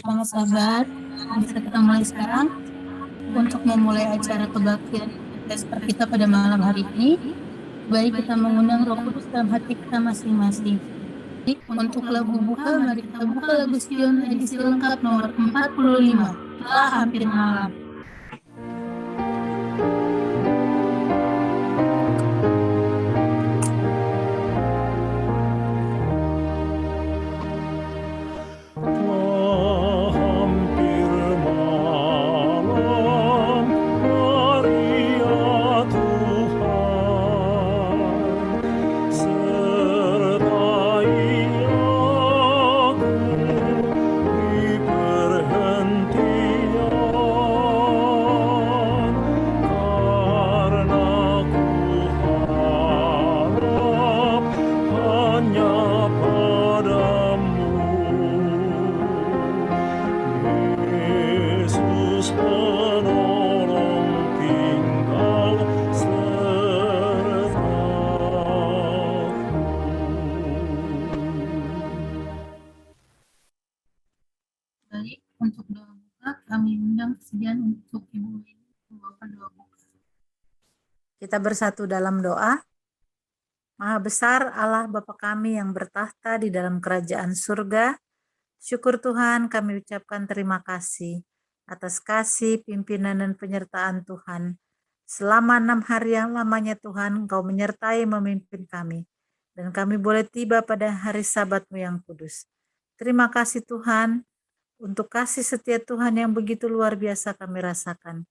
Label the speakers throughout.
Speaker 1: Sama sahabat, bisa kita mulai sekarang untuk memulai acara kebaktian Vesper kita pada malam hari ini. Baik kita mengundang Roh Kudus dalam hati kita masing-masing. Untuk lagu buka, mari kita buka lagu Sion edisi lengkap nomor 45. Telah hampir malam. Baik, untuk doa buka, kami undang kesediaan untuk Ibu membawakan doa buka.
Speaker 2: Kita bersatu dalam doa. Maha besar Allah Bapa kami yang bertahta di dalam kerajaan surga. Syukur Tuhan, kami ucapkan terima kasih atas kasih, pimpinan, dan penyertaan Tuhan. Selama 6 hari yang lamanya Tuhan, Engkau menyertai memimpin kami. Dan kami boleh tiba pada hari Sabat-Mu yang kudus. Terima kasih Tuhan, untuk kasih setia Tuhan yang begitu luar biasa kami rasakan.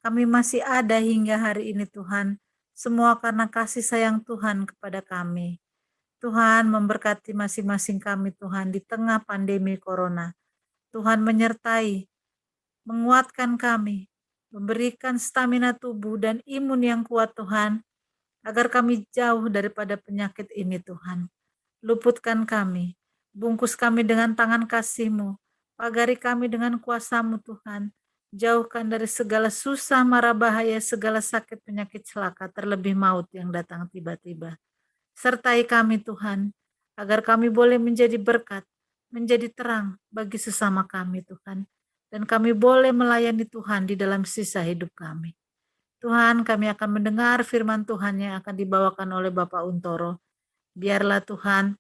Speaker 2: Kami masih ada hingga hari ini Tuhan, semua karena kasih sayang Tuhan kepada kami. Tuhan memberkati masing-masing kami Tuhan di tengah pandemi Corona. Tuhan menyertai, menguatkan kami, memberikan stamina tubuh dan imun yang kuat Tuhan, agar kami jauh daripada penyakit ini Tuhan. Luputkan kami, bungkus kami dengan tangan kasih-Mu, pagari kami dengan kuasa-Mu Tuhan, jauhkan dari segala susah, mara bahaya, segala sakit, penyakit celaka, terlebih maut yang datang tiba-tiba. Sertai kami Tuhan, agar kami boleh menjadi berkat, menjadi terang bagi sesama kami Tuhan. Dan kami boleh melayani Tuhan di dalam sisa hidup kami. Tuhan, kami akan mendengar firman Tuhan yang akan dibawakan oleh Bapak Untoro. Biarlah Tuhan,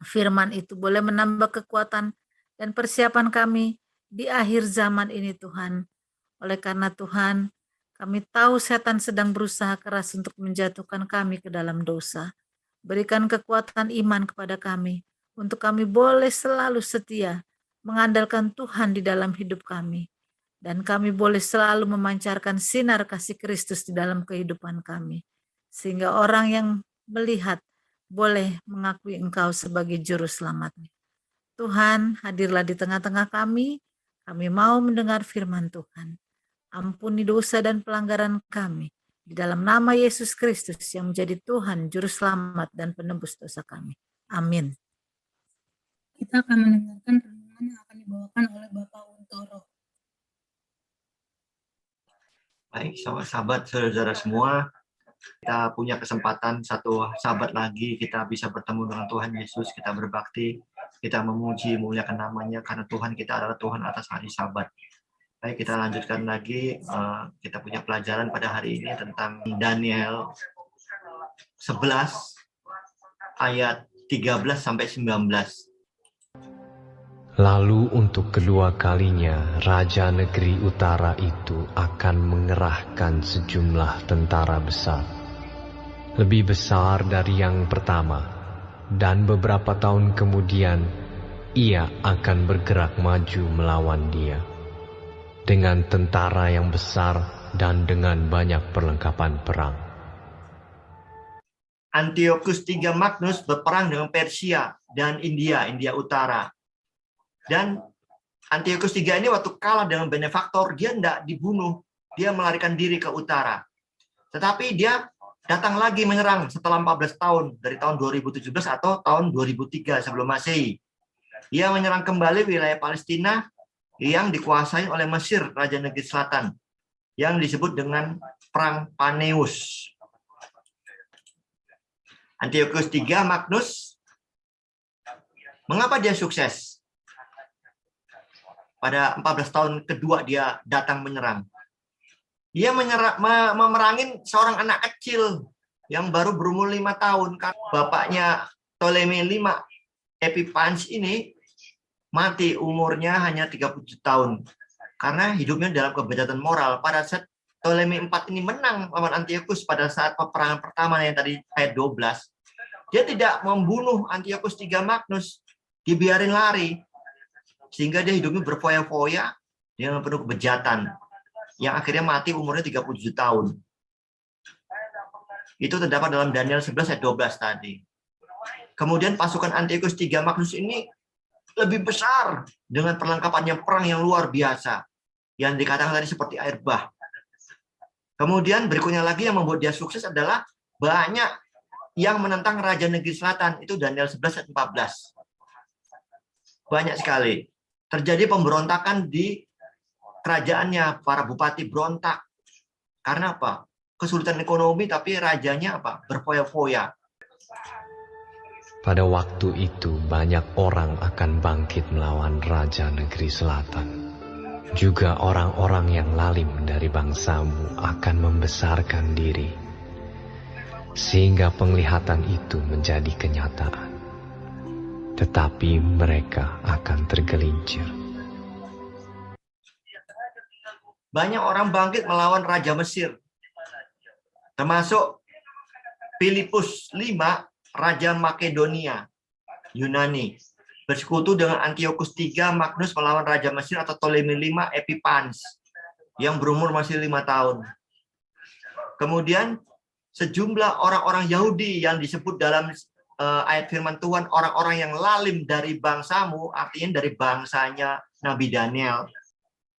Speaker 2: firman itu boleh menambah kekuatan dan persiapan kami di akhir zaman ini Tuhan. Oleh karena Tuhan, kami tahu setan sedang berusaha keras untuk menjatuhkan kami ke dalam dosa. Berikan kekuatan iman kepada kami, untuk kami boleh selalu setia, mengandalkan Tuhan di dalam hidup kami. Dan kami boleh selalu memancarkan sinar kasih Kristus di dalam kehidupan kami. Sehingga orang yang melihat boleh mengakui Engkau sebagai juru selamatnya. Tuhan, hadirlah di tengah-tengah kami mau mendengar firman Tuhan. Ampuni dosa dan pelanggaran kami. Di dalam nama Yesus Kristus yang menjadi Tuhan, Juru Selamat dan penebus dosa kami. Amin.
Speaker 1: Kita akan mendengarkan renungan yang akan dibawakan oleh Bapak Untoro.
Speaker 3: Baik, sahabat, saudara semua, kita punya kesempatan satu sabat lagi kita bisa bertemu dengan Tuhan Yesus, kita berbakti, kita memuji, muliakan namanya, karena Tuhan kita adalah Tuhan atas hari Sabat. Baik, kita lanjutkan lagi, kita punya pelajaran pada hari ini tentang Daniel 11 ayat 13-19.
Speaker 4: Lalu untuk kedua kalinya Raja Negeri Utara itu akan mengerahkan sejumlah tentara besar, lebih besar dari yang pertama, dan beberapa tahun kemudian ia akan bergerak maju melawan dia dengan tentara yang besar dan dengan banyak perlengkapan perang.
Speaker 3: Antiochus III Magnus berperang dengan Persia dan India Utara. Dan Antiochus III ini waktu kalah dengan benefaktor, dia tidak dibunuh, dia melarikan diri ke utara. Tetapi dia datang lagi menyerang setelah 14 tahun, dari tahun 2017 atau tahun 2003 sebelum Masehi. Ia menyerang kembali wilayah Palestina yang dikuasai oleh Mesir, Raja Negeri Selatan, yang disebut dengan Perang Paneus. Antiochus III Magnus, mengapa dia sukses? pada 14 tahun kedua dia datang menyerang. Dia memerangin seorang anak kecil yang baru berumur 5 tahun. Bapaknya Ptolemy V Epiphanes ini mati umurnya hanya 37 tahun. Karena hidupnya dalam kebejatan moral. Pada saat Ptolemy IV ini menang lawan Antiochus pada saat peperangan pertama yang tadi ayat 12. Dia tidak membunuh Antiochus III Magnus. Dibiarin lari. Sehingga dia hidupnya berfoya-foya dengan penuh kebejatan. Yang akhirnya mati umurnya 37 tahun. Itu terdapat dalam Daniel 11 ayat 12 tadi. Kemudian pasukan Antiochus III Magnus ini lebih besar dengan perlengkapannya perang yang luar biasa. Yang dikatakan tadi seperti air bah. Kemudian berikutnya lagi yang membuat dia sukses adalah banyak yang menentang Raja Negeri Selatan. Itu Daniel 11 ayat 14. Banyak sekali. Terjadi pemberontakan di kerajaannya, para bupati berontak. Karena apa? Kesulitan ekonomi, tapi rajanya apa? Berfoya-foya.
Speaker 4: Pada waktu itu banyak orang akan bangkit melawan Raja Negeri Selatan. Juga orang-orang yang lalim dari bangsamu akan membesarkan diri. Sehingga penglihatan itu menjadi kenyataan. Tetapi mereka akan tergelincir.
Speaker 3: Banyak orang bangkit melawan Raja Mesir. Termasuk Filipus V, Raja Makedonia, Yunani. Bersekutu dengan Antiochus III Magnus melawan Raja Mesir atau Ptolemy V Epiphanes yang berumur masih 5 tahun. Kemudian sejumlah orang-orang Yahudi yang disebut dalam ayat firman Tuhan, orang-orang yang lalim dari bangsamu, artinya dari bangsanya Nabi Daniel.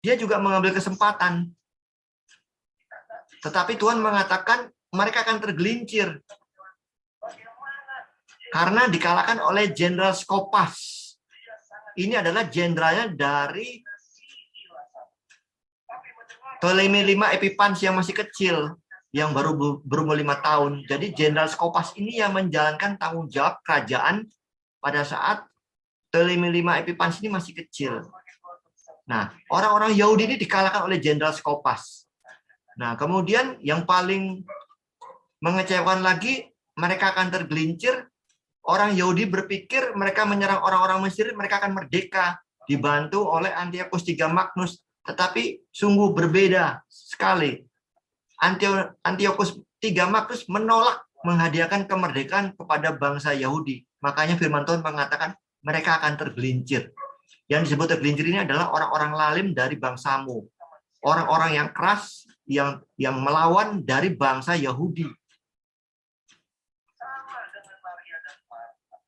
Speaker 3: Dia juga mengambil kesempatan. Tetapi Tuhan mengatakan mereka akan tergelincir. Karena dikalahkan oleh Jenderal Skopas. Ini adalah jenderalnya dari Ptolemy V Epiphanes yang masih kecil, yang baru berumur 5 tahun. Jadi Jenderal Skopas ini yang menjalankan tanggung jawab kerajaan pada saat Ptolemy V Epiphanes ini masih kecil. Nah, orang-orang Yahudi ini dikalahkan oleh Jenderal Skopas. Nah, kemudian yang paling mengecewakan lagi, mereka akan tergelincir. Orang Yahudi berpikir mereka menyerang orang-orang Mesir, mereka akan merdeka, dibantu oleh Antiochus III Magnus. Tetapi sungguh berbeda sekali. Antiochus III Magnus menolak menghadiahkan kemerdekaan kepada bangsa Yahudi. Makanya firman Tuhan mengatakan mereka akan tergelincir. Yang disebut tergelincir ini adalah orang-orang lalim dari bangsamu. Orang-orang yang keras, yang melawan dari bangsa Yahudi.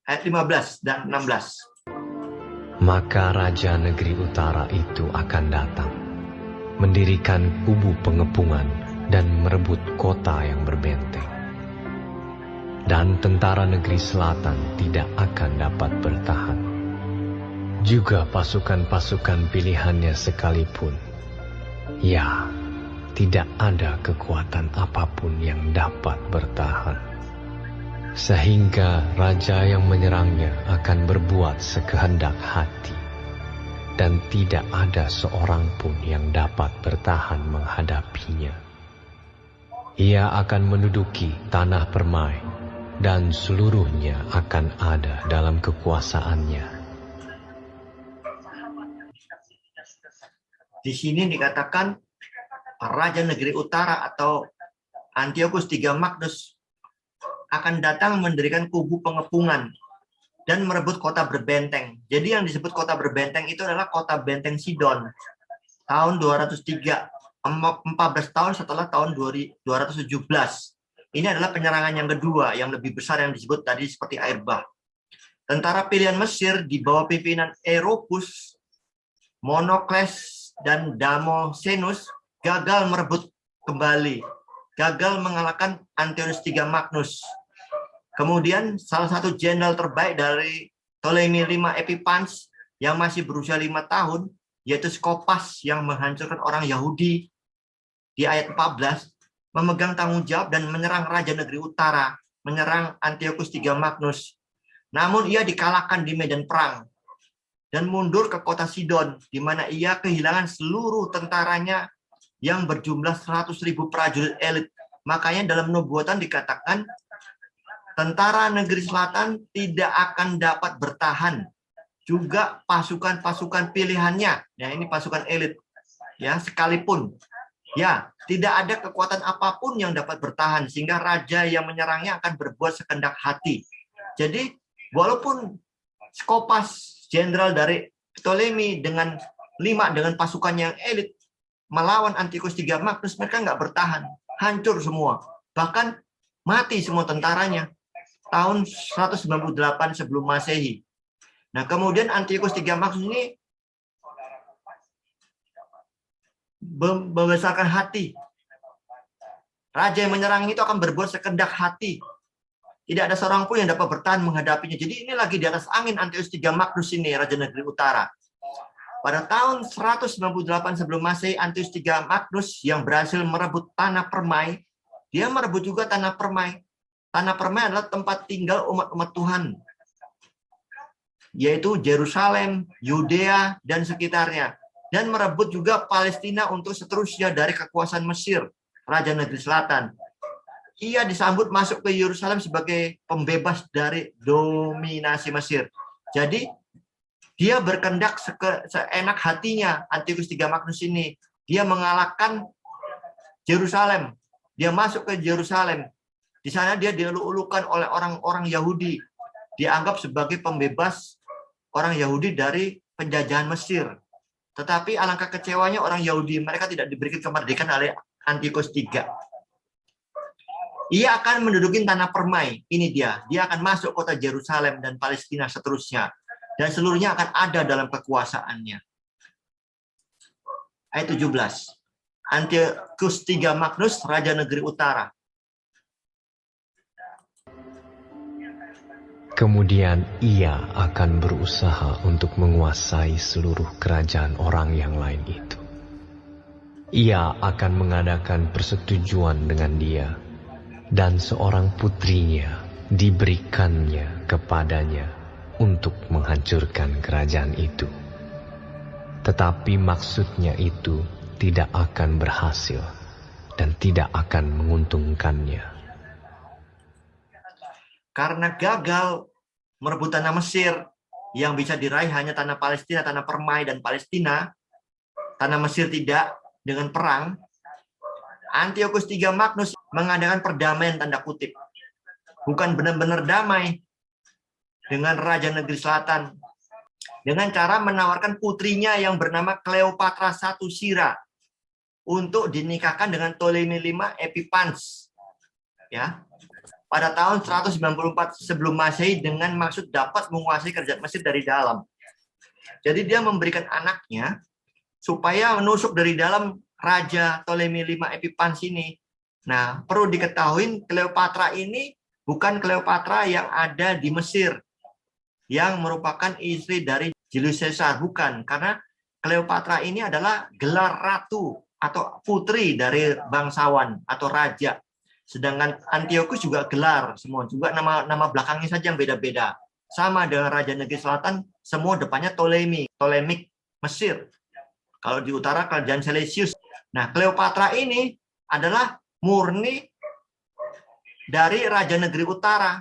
Speaker 3: Ayat 15 dan 16.
Speaker 4: Maka Raja Negeri Utara itu akan datang, mendirikan kubu pengepungan dan merebut kota yang berbenteng. Dan tentara negeri selatan tidak akan dapat bertahan. Juga pasukan-pasukan pilihannya sekalipun. Ya, tidak ada kekuatan apapun yang dapat bertahan. Sehingga raja yang menyerangnya akan berbuat sekehendak hati, dan tidak ada seorang pun yang dapat bertahan menghadapinya. Ia akan menduduki tanah permai, dan seluruhnya akan ada dalam kekuasaannya.
Speaker 3: Di sini dikatakan Raja Negeri Utara atau Antiochus III Magnus akan datang mendirikan kubu pengepungan dan merebut kota berbenteng. Jadi yang disebut kota berbenteng itu adalah kota benteng Sidon. Tahun 203, 14 tahun setelah tahun 217. Ini adalah penyerangan yang kedua, yang lebih besar yang disebut tadi seperti air bah. Tentara pilihan Mesir di bawah pimpinan Europus, Monokles, dan Damosenus gagal merebut kembali. Gagal mengalahkan Antiochus III Magnus. Kemudian salah satu jenderal terbaik dari Ptolemy V Epiphanes yang masih berusia 5 tahun, yaitu Skopas yang menghancurkan orang Yahudi di ayat 14, memegang tanggung jawab dan menyerang Raja Negeri Utara, menyerang Antiochus III Magnus. Namun ia dikalahkan di medan perang. dan mundur ke kota Sidon, di mana ia kehilangan seluruh tentaranya yang berjumlah 100.000 prajurit elit. Makanya dalam nubuatan dikatakan tentara negeri selatan tidak akan dapat bertahan. Juga pasukan-pasukan pilihannya, ya ini pasukan elit, ya sekalipun, ya tidak ada kekuatan apapun yang dapat bertahan, sehingga raja yang menyerangnya akan berbuat sekehendak hati. Jadi walaupun Skopas, jenderal dari Ptolemy dengan pasukan yang elit melawan Antiochus III Magnus, mereka nggak bertahan, hancur semua, bahkan mati semua tentaranya tahun 198 sebelum Masehi. Nah, kemudian Antiochus III Magnus ini membesarkan hati. Raja yang menyerang itu akan berbuat sekehendak hati. Tidak ada seorang pun yang dapat bertahan menghadapinya. Jadi ini lagi di atas angin Antiochus III Magnus ini, Raja Negeri Utara. Pada tahun 198 sebelum Masehi, Antiochus III Magnus yang berhasil merebut tanah Permai, dia merebut juga tanah Permai. Tanah Permai adalah tempat tinggal umat-umat Tuhan, yaitu Yerusalem, Yudea, dan sekitarnya. Dan merebut juga Palestina untuk seterusnya dari kekuasaan Mesir, Raja Negeri Selatan. Ia disambut masuk ke Yerusalem sebagai pembebas dari dominasi Mesir. Jadi dia berkendak seenak hatinya, Antiochus III Magnus ini. Dia mengalahkan Yerusalem. Dia masuk ke Yerusalem. Di sana dia dieluk-elukan oleh orang-orang Yahudi. Dianggap sebagai pembebas orang Yahudi dari penjajahan Mesir. Tetapi alangkah kecewanya orang Yahudi, mereka tidak diberikan kemerdekaan oleh Antiochus III. Ia akan menduduki tanah Permai. Ini dia akan masuk kota Yerusalem dan Palestina seterusnya. Dan seluruhnya akan ada dalam kekuasaannya. Ayat 17. Antiochus III Magnus, Raja Negeri Utara.
Speaker 4: Kemudian ia akan berusaha untuk menguasai seluruh kerajaan orang yang lain itu. Ia akan mengadakan persetujuan dengan dia, dan seorang putrinya diberikannya kepadanya untuk menghancurkan kerajaan itu. Tetapi maksudnya itu tidak akan berhasil dan tidak akan menguntungkannya.
Speaker 3: Karena gagal merebut tanah Mesir, yang bisa diraih hanya tanah Palestina, tanah Permai dan Palestina, tanah Mesir tidak dengan perang, Antiochus III Magnus mengadakan perdamaian tanda kutip. Bukan benar-benar damai dengan Raja Negeri Selatan, dengan cara menawarkan putrinya yang bernama Cleopatra I Syra untuk dinikahkan dengan Ptolemy V Epiphanes, ya, pada tahun 194 sebelum Masehi, dengan maksud dapat menguasai kerajaan Mesir dari dalam. Jadi dia memberikan anaknya supaya menusuk dari dalam Raja Ptolemy V Epiphanes ini. Nah, perlu diketahui Cleopatra ini bukan Cleopatra yang ada di Mesir, yang merupakan istri dari Julius Caesar, bukan. Karena Cleopatra ini adalah gelar ratu atau putri dari bangsawan atau raja. Sedangkan Antiochus juga gelar, semua juga nama belakangnya saja yang beda-beda. Sama dengan Raja Negeri Selatan, semua depannya Ptolemik, Mesir. Kalau di utara kerajaan Seleucus. Nah, Cleopatra ini adalah murni dari Raja Negeri Utara,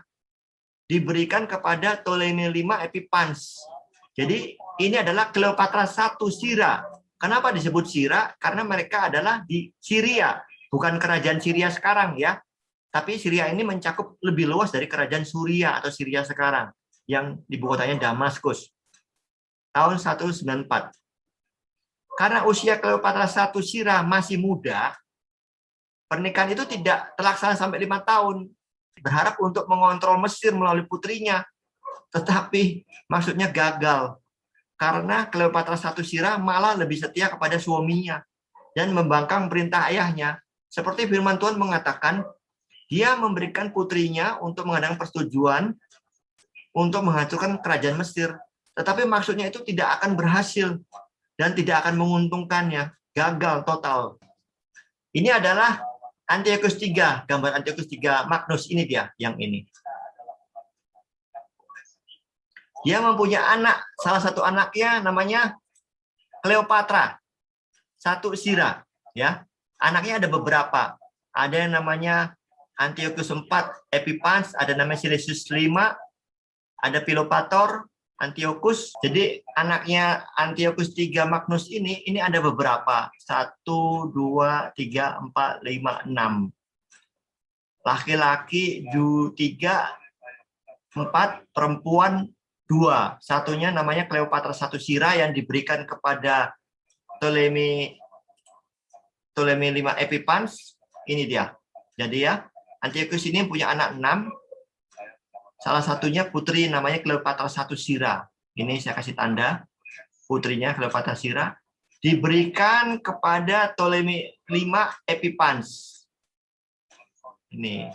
Speaker 3: diberikan kepada Ptolemy V Epiphanes. Jadi ini adalah Cleopatra I Syra. Kenapa disebut Syra? Karena mereka adalah di Syria. Bukan kerajaan Syria sekarang, ya. Tapi Syria ini mencakup lebih luas dari kerajaan Suria atau Syria sekarang, yang ibu kotanya Damaskus. Tahun 194. Karena usia Cleopatra I Syra masih muda, pernikahan itu tidak terlaksana sampai 5 tahun. Berharap untuk mengontrol Mesir melalui putrinya. Tetapi maksudnya gagal. Karena Cleopatra I Syra malah lebih setia kepada suaminya dan membangkang perintah ayahnya. Seperti firman Tuhan mengatakan, dia memberikan putrinya untuk mengadakan persetujuan untuk menghancurkan kerajaan Mesir. Tetapi maksudnya itu tidak akan berhasil dan tidak akan menguntungkannya. Gagal total. Ini adalah Antiochus III, gambar Antiochus III Magnus, ini dia yang ini. Dia mempunyai anak, salah satu anaknya namanya Cleopatra, satu Sira, ya. Anaknya ada beberapa. Ada yang namanya Antiochus IV Epiphanes, ada namanya Silesius V, ada Philopator, Antiochus. Jadi anaknya Antiochus III Magnus ini ada beberapa. 1, 2, 3, 4, 5, 6. Laki-laki 3, 4, perempuan 2. Satunya namanya Cleopatra I Sira yang diberikan kepada Ptolemy V Epiphanes. Ini dia. Jadi ya, Antiochus ini punya anak 6. Salah satunya putri namanya Cleopatra I Sira. Ini saya kasih tanda. Putrinya Cleopatra Sira diberikan kepada Ptolemy V Epiphanes. Ini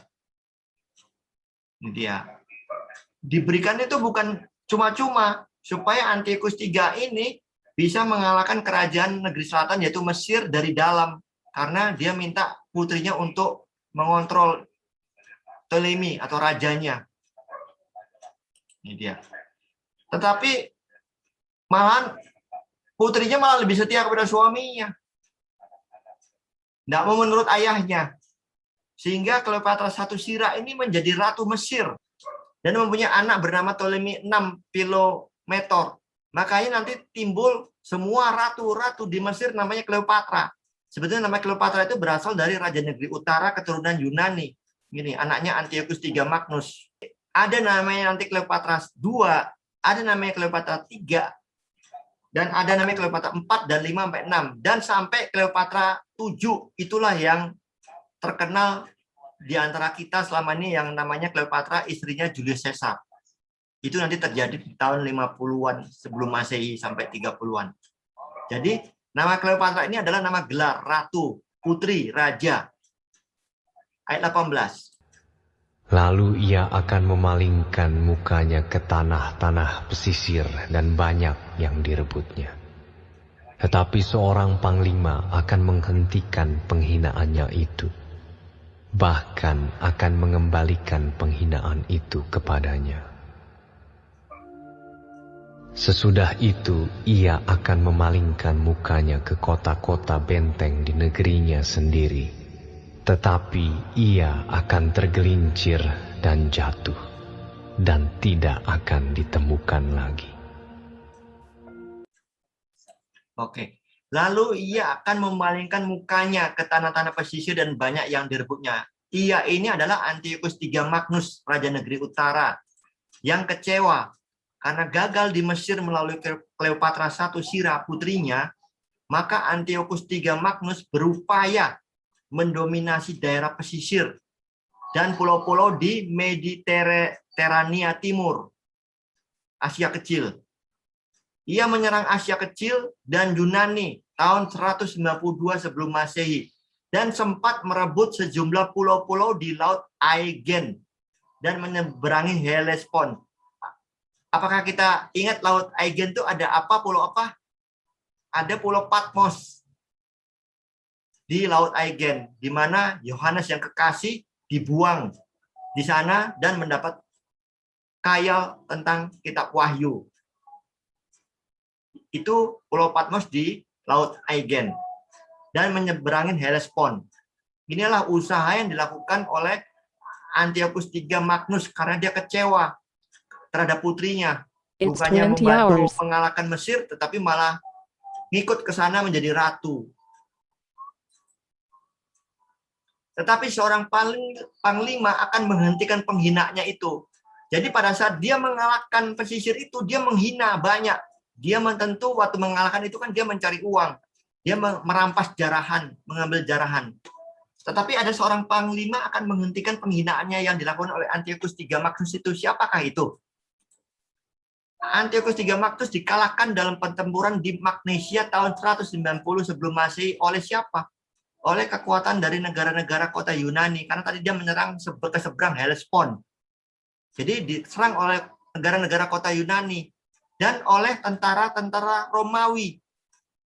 Speaker 3: dia. Diberikan itu bukan cuma-cuma, supaya Antiochus III ini bisa mengalahkan kerajaan negeri selatan yaitu Mesir dari dalam, karena dia minta putrinya untuk mengontrol Ptolemy atau rajanya. Ini dia. Tetapi malahan putrinya malah lebih setia kepada suaminya. Tidak mau menurut ayahnya. Sehingga Cleopatra I Sira ini menjadi ratu Mesir dan mempunyai anak bernama Ptolemy VI Philometor. Makanya nanti timbul semua ratu-ratu di Mesir namanya Cleopatra. Sebetulnya nama Cleopatra itu berasal dari Raja Negeri Utara keturunan Yunani. Ini anaknya Antiochus III Magnus. Ada namanya nanti Cleopatra II, ada namanya Cleopatra III, dan ada namanya Cleopatra 4 dan 5 sampai 6. Dan sampai Cleopatra 7, itulah yang terkenal di antara kita selama ini yang namanya Cleopatra, istrinya Julius Caesar. Itu nanti terjadi di tahun 50-an sebelum Masehi sampai 30-an. Jadi nama Cleopatra ini adalah nama gelar ratu, putri, raja. Ayat 18.
Speaker 4: Lalu ia akan memalingkan mukanya ke tanah-tanah pesisir dan banyak yang direbutnya. Tetapi seorang panglima akan menghentikan penghinaannya itu. Bahkan akan mengembalikan penghinaan itu kepadanya. Sesudah itu, ia akan memalingkan mukanya ke kota-kota benteng di negerinya sendiri. Tetapi ia akan tergelincir dan jatuh, dan tidak akan ditemukan lagi.
Speaker 3: Oke. Lalu ia akan memalingkan mukanya ke tanah-tanah pesisir dan banyak yang direbutnya. Ia ini adalah Antiochus III Magnus, Raja Negeri Utara, yang kecewa karena gagal di Mesir melalui Cleopatra I Sira putrinya, maka Antiochus III Magnus berupaya mendominasi daerah pesisir dan pulau-pulau di Mediterania Timur, Asia Kecil. Ia menyerang Asia Kecil dan Yunani tahun 192 sebelum Masehi dan sempat merebut sejumlah pulau-pulau di Laut Aegean dan menyeberangi Hellespont. Apakah kita ingat Laut Aegean itu ada apa? Pulau apa? Ada Pulau Patmos di Laut Aegean, di mana Yohanes yang kekasih dibuang di sana dan mendapat khayal tentang kitab Wahyu. Itu Pulau Patmos di Laut Aegean dan menyeberangi Hellespont. Inilah usaha yang dilakukan oleh Antiochus III Magnus karena dia kecewa terhadap putrinya. Bukannya membantu mengalahkan Mesir, tetapi malah ngikut ke sana menjadi ratu. Tetapi seorang panglima akan menghentikan penghinanya itu. Jadi pada saat dia mengalahkan pesisir itu, dia menghina banyak. Dia tentu waktu mengalahkan itu kan dia mencari uang. Dia merampas jarahan, mengambil jarahan. Tetapi ada seorang panglima akan menghentikan penghinaannya yang dilakukan oleh Antiochus III Magnus itu. Siapakah itu? Antiochus III Magnus dikalahkan dalam pertempuran di Magnesia tahun 190 sebelum Masehi oleh siapa? Oleh kekuatan dari negara-negara kota Yunani. Karena tadi dia menyerang ke seberang Hellespont. Jadi diserang oleh negara-negara kota Yunani. Dan oleh tentara-tentara Romawi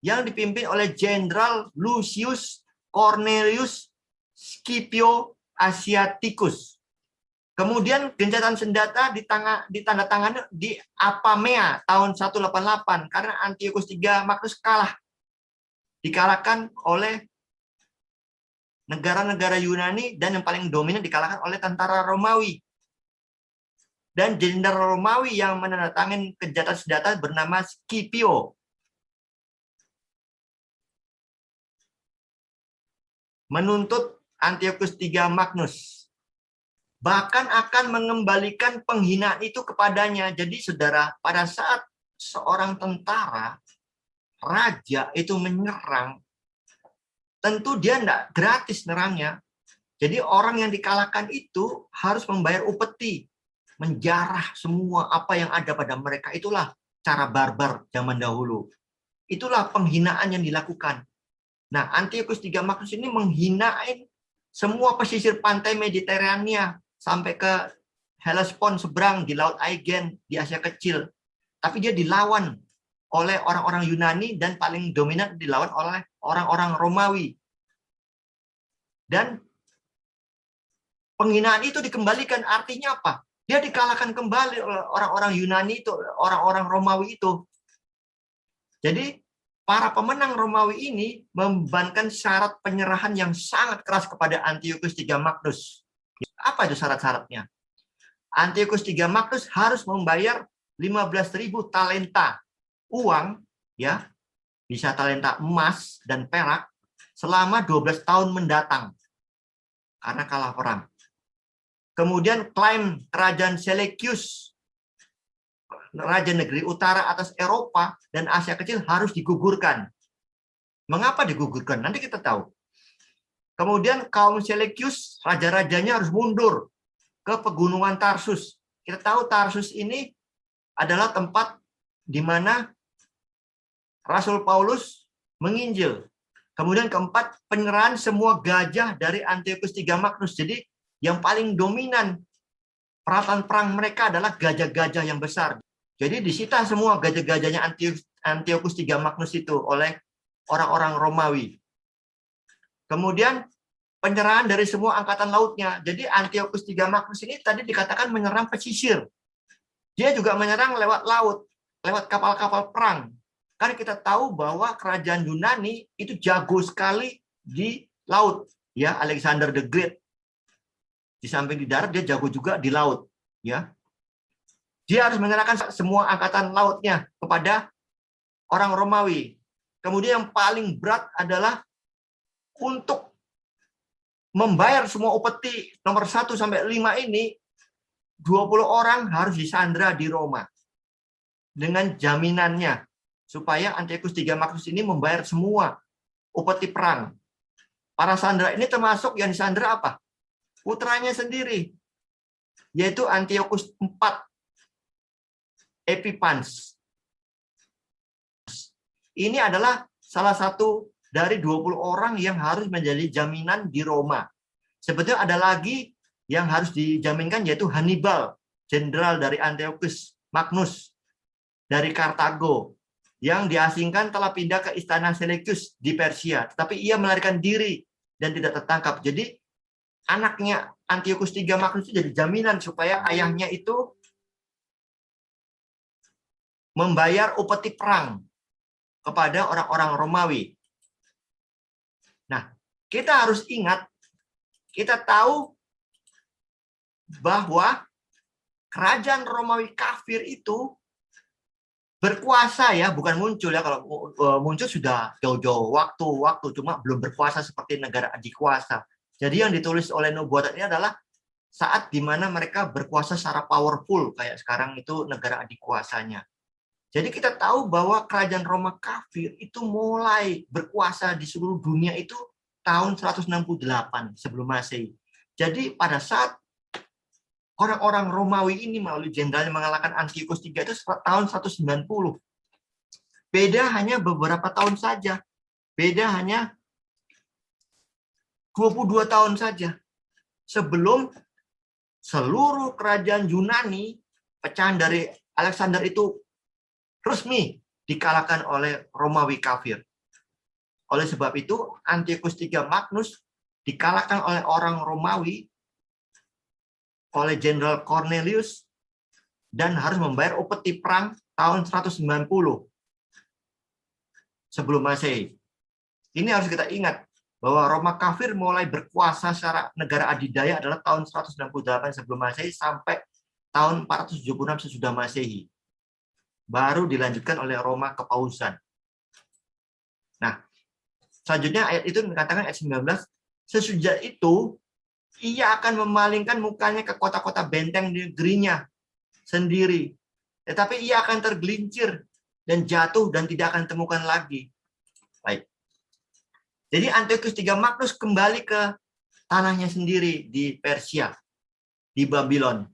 Speaker 3: yang dipimpin oleh Jenderal Lucius Cornelius Scipio Asiaticus. Kemudian gencatan senjata ditandatangani di Apamea tahun 188 karena Antiochus III Magnus kalah. Dikalahkan oleh negara-negara Yunani dan yang paling dominan dikalahkan oleh tentara Romawi. Dan jenderal Romawi yang menandatangani gencatan senjata bernama Scipio. Menuntut Antiochus III Magnus. Bahkan akan mengembalikan penghinaan itu kepadanya. Jadi saudara, pada saat seorang tentara, raja itu menyerang, tentu dia tidak gratis nyerangnya. Jadi orang yang dikalahkan itu harus membayar upeti, menjarah semua apa yang ada pada mereka. Itulah cara barbar zaman dahulu. Itulah penghinaan yang dilakukan. Nah, Antiochus III Magnus ini menghinain semua pesisir pantai Mediterania sampai ke Hellespont seberang di Laut Aegean di Asia Kecil. Tapi dia dilawan oleh orang-orang Yunani dan paling dominan dilawan oleh orang-orang Romawi. Dan penghinaan itu dikembalikan, artinya apa? Dia dikalahkan kembali oleh orang-orang Yunani itu, orang-orang Romawi itu. Jadi para pemenang Romawi ini membebankan syarat penyerahan yang sangat keras kepada Antiochus III Magnus. Apa itu syarat-syaratnya? Antiochus III Magnus harus membayar 15.000 talenta uang, ya, bisa talenta emas dan perak selama 12 tahun mendatang karena kalah perang. Kemudian klaim kerajaan Seleucus, raja negeri utara atas Eropa dan Asia Kecil harus digugurkan. Mengapa digugurkan? Nanti kita tahu. Kemudian kaum Seleucus, raja-rajanya harus mundur ke pegunungan Tarsus. Kita tahu Tarsus ini adalah tempat di mana Rasul Paulus menginjil. Kemudian keempat, penyerahan semua gajah dari Antiochus III Magnus. Jadi yang paling dominan peralatan perang mereka adalah gajah-gajah yang besar. Jadi disita semua gajah-gajahnya Antiochus III Magnus itu oleh orang-orang Romawi. Kemudian penyerahan dari semua angkatan lautnya. Jadi Antiochus III Magnus ini tadi dikatakan menyerang pesisir. Dia juga menyerang lewat laut, lewat kapal-kapal perang. Karena kita tahu bahwa kerajaan Yunani itu jago sekali di laut. Ya, Alexander the Great. Di samping di darat, dia jago juga di laut. Ya, dia harus menyerahkan semua angkatan lautnya kepada orang Romawi. Kemudian yang paling berat adalah untuk membayar semua upeti nomor 1 sampai 5 ini, 20 orang harus disandra di Roma. Dengan jaminannya, supaya Antiochus III Magnus ini membayar semua upeti perang. Para sandera ini termasuk yang disandera apa? Putranya sendiri, yaitu Antiochus IV Epiphanes. Ini adalah salah satu dari 20 orang yang harus menjadi jaminan di Roma. Sebetulnya ada lagi yang harus dijaminkan, yaitu Hannibal, jenderal dari Antiochus Magnus dari Kartago, yang diasingkan telah pindah ke istana Seleucus di Persia, tetapi ia melarikan diri dan tidak tertangkap. Jadi anaknya Antiochus III Magnus itu jadi jaminan supaya ayahnya itu membayar upeti perang kepada orang-orang Romawi. Nah, kita harus ingat, kita tahu bahwa kerajaan Romawi kafir itu berkuasa, ya, bukan muncul, ya. Kalau muncul sudah jauh-jauh waktu, cuma belum berkuasa seperti negara adikuasa. Jadi yang ditulis oleh nubuatan ini adalah saat di mana mereka berkuasa secara powerful, kayak sekarang itu negara adikuasanya. Jadi kita tahu bahwa kerajaan Roma kafir itu mulai berkuasa di seluruh dunia itu tahun 168 sebelum Masehi. Jadi pada saat orang-orang Romawi ini melalui jenderalnya mengalahkan Antiochus III itu tahun 190. Beda hanya beberapa tahun saja. Beda hanya 22 tahun saja. Sebelum seluruh kerajaan Yunani, pecahan dari Alexander itu resmi dikalahkan oleh Romawi kafir. Oleh sebab itu, Antiochus III Magnus dikalahkan oleh orang Romawi, oleh Jenderal Cornelius dan harus membayar upeti perang tahun 190 sebelum Masehi. Ini harus kita ingat bahwa Roma kafir mulai berkuasa secara negara adidaya adalah tahun 168 sebelum Masehi sampai tahun 476 sesudah Masehi. Baru dilanjutkan oleh Roma kepausan. Nah, selanjutnya ayat itu dikatakan ayat 19, sesudah itu ia akan memalingkan mukanya ke kota-kota benteng di negerinya sendiri. Tetapi ia akan tergelincir dan jatuh dan tidak akan temukan lagi. Baik. Jadi Antiochus III Magnus kembali ke tanahnya sendiri di Persia, di Babylon.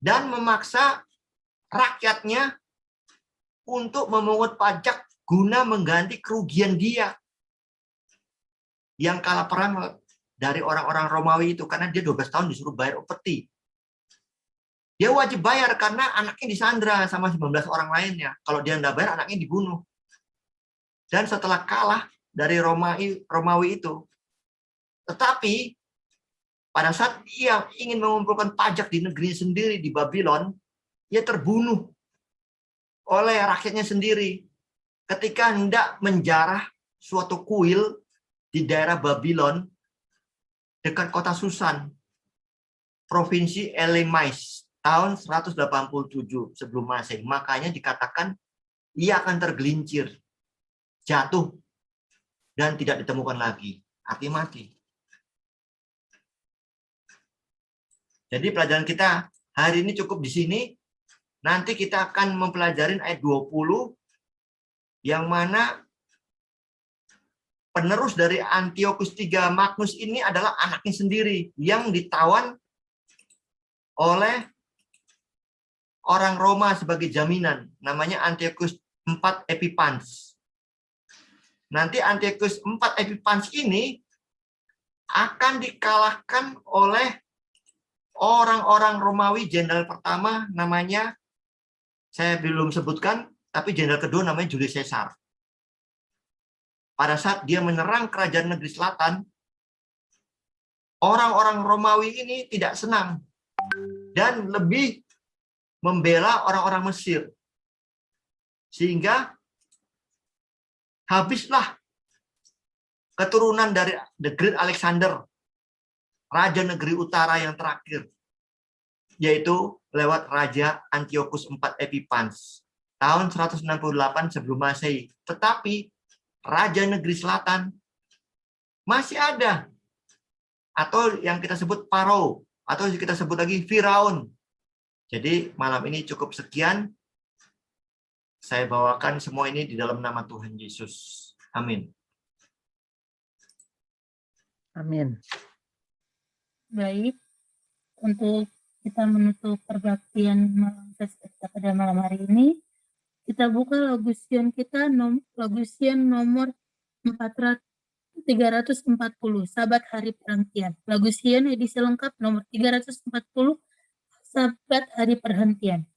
Speaker 3: Dan memaksa rakyatnya untuk memungut pajak guna mengganti kerugian dia yang kalah perang dari orang-orang Romawi itu, karena dia 12 tahun disuruh bayar upeti. Dia wajib bayar karena anaknya disandra sama 19 orang lainnya. Kalau dia tidak bayar, anaknya dibunuh. Dan setelah kalah dari Romawi itu, tetapi pada saat ia ingin mengumpulkan pajak di negeri sendiri di Babylon, ia terbunuh oleh rakyatnya sendiri ketika hendak menjarah suatu kuil di daerah Babylon dekat kota Susan, provinsi Elymais, tahun 187 sebelum Masehi. Makanya dikatakan ia akan tergelincir, jatuh, dan tidak ditemukan lagi. Arti mati. Jadi pelajaran kita hari ini cukup di sini. Nanti kita akan mempelajari ayat 20 yang mana penerus dari Antiochus III Magnus ini adalah anaknya sendiri yang ditawan oleh orang Roma sebagai jaminan. Namanya Antiochus IV Epiphanes. Nanti Antiochus IV Epiphanes ini akan dikalahkan oleh orang-orang Romawi. Jenderal pertama namanya, saya belum sebutkan, tapi jenderal kedua namanya Julius Caesar. Pada saat dia menyerang kerajaan negeri selatan, orang-orang Romawi ini tidak senang dan lebih membela orang-orang Mesir. Sehingga habislah keturunan dari The Great Alexander, raja negeri utara yang terakhir, yaitu lewat Raja Antiochus IV Epiphanes tahun 168 sebelum Masehi. Tetapi raja negeri selatan masih ada, atau yang kita sebut Paro, atau kita sebut lagi Firaun. Jadi malam ini cukup sekian. Saya bawakan semua ini di dalam nama Tuhan Yesus. Amin.
Speaker 2: Amin.
Speaker 1: Baik, untuk kita menutup perbaktian malam kita pada malam hari ini, kita buka Lagusion kita, Lagusion nomor 340, Sabat Hari Perhentian. Lagusion edisi lengkap nomor 340, Sabat Hari Perhentian.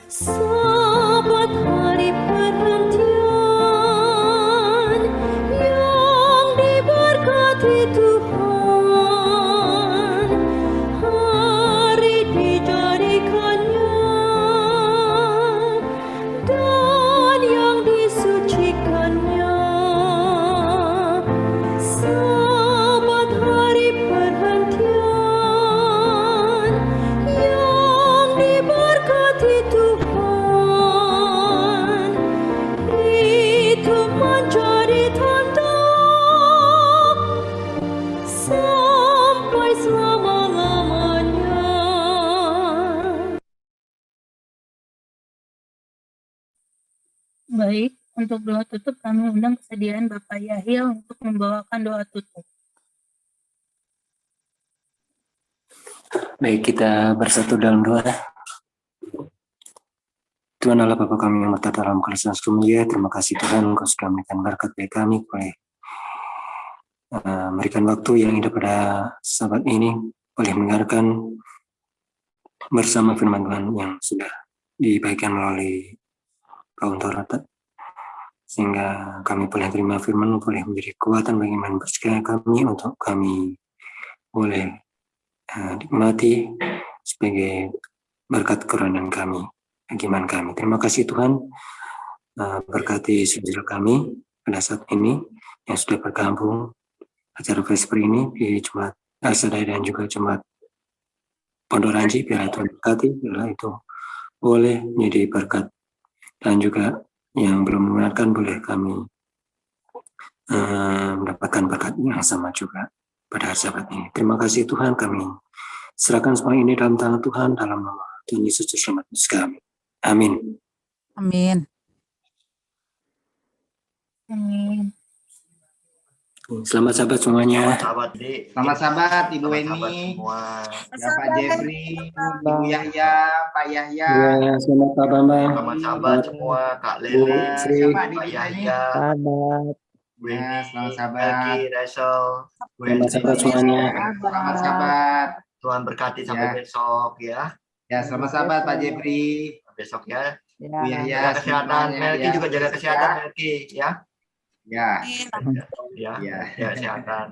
Speaker 5: Sabat hari perhentian yang diberkati Tuhan, hari dijadikannya dan yang disucikannya. Sabat hari perhentian yang diberkati Tuhan, itu menjadi tanda sampai selama-lamanya.
Speaker 1: Baik, untuk doa tutup kami undang kesediaan Bapak Yahya untuk membawakan doa tutup.
Speaker 6: Baik, kita bersatu dalam doa. Tuhan Allah Bapa kami yang bertata dalam kerajaan surga, terima kasih Tuhan Engkau sudah memberikan berkat bagi kami, boleh memberikan waktu yang indah pada sahabat ini, boleh mendengarkan bersama firman Tuhan yang sudah dibagikan melalui kaum Taurat, sehingga kami boleh terima firman, boleh menjadi kekuatan bagi iman percaya kami, untuk kami boleh nikmati sebagai berkat kerohanian kami, iman kami. Terima kasih Tuhan, berkati saudara kami pada saat ini yang sudah bergabung acara Vesper ini di Jumat Al-Sadai dan juga Jumat Pondok Ranji, biar Tuhan berkati, biar itu boleh menjadi berkat, dan juga yang belum mendengarkan boleh kami mendapatkan berkat yang sama juga pada saat ini. Terima kasih Tuhan, kami serahkan semua ini dalam tangan Tuhan, dalam nama Tuhan Yesus Selamat kami. Amin.
Speaker 2: Amin.
Speaker 1: Amin.
Speaker 6: Selamat sahabat semuanya.
Speaker 3: Sahabat di
Speaker 7: Selamat sahabat Ibu
Speaker 3: sahabat
Speaker 7: Weni,
Speaker 3: semua.
Speaker 7: ya Pak Jeffrey, Ibu Yahya, Pak Yahya,
Speaker 6: Ya, selamat Pak Bambang.
Speaker 3: Selamat sahabat semua, Kak
Speaker 6: Bu
Speaker 3: Lele,
Speaker 6: Sri.
Speaker 7: siapa
Speaker 3: Pak
Speaker 7: di depannya?
Speaker 3: Yahya,
Speaker 7: Ya, selamat
Speaker 3: Winnie,
Speaker 7: sahabat.
Speaker 3: Melki, Rachel,
Speaker 6: Selamat sahabat semuanya.
Speaker 7: Selamat sahabat.
Speaker 3: Tuhan berkati sampai
Speaker 7: Ya.
Speaker 3: besok ya.
Speaker 7: Ya, selamat sahabat Pak Jeffrey,
Speaker 3: Besok ya.
Speaker 7: Ibu Yahya,
Speaker 3: Jaga kesehatan,
Speaker 7: semuanya,
Speaker 3: Melki
Speaker 7: ya.
Speaker 3: juga jaga kesehatan, Melki ya.
Speaker 7: Ya,
Speaker 3: Ya,
Speaker 7: ya.
Speaker 3: jaga kesehatan.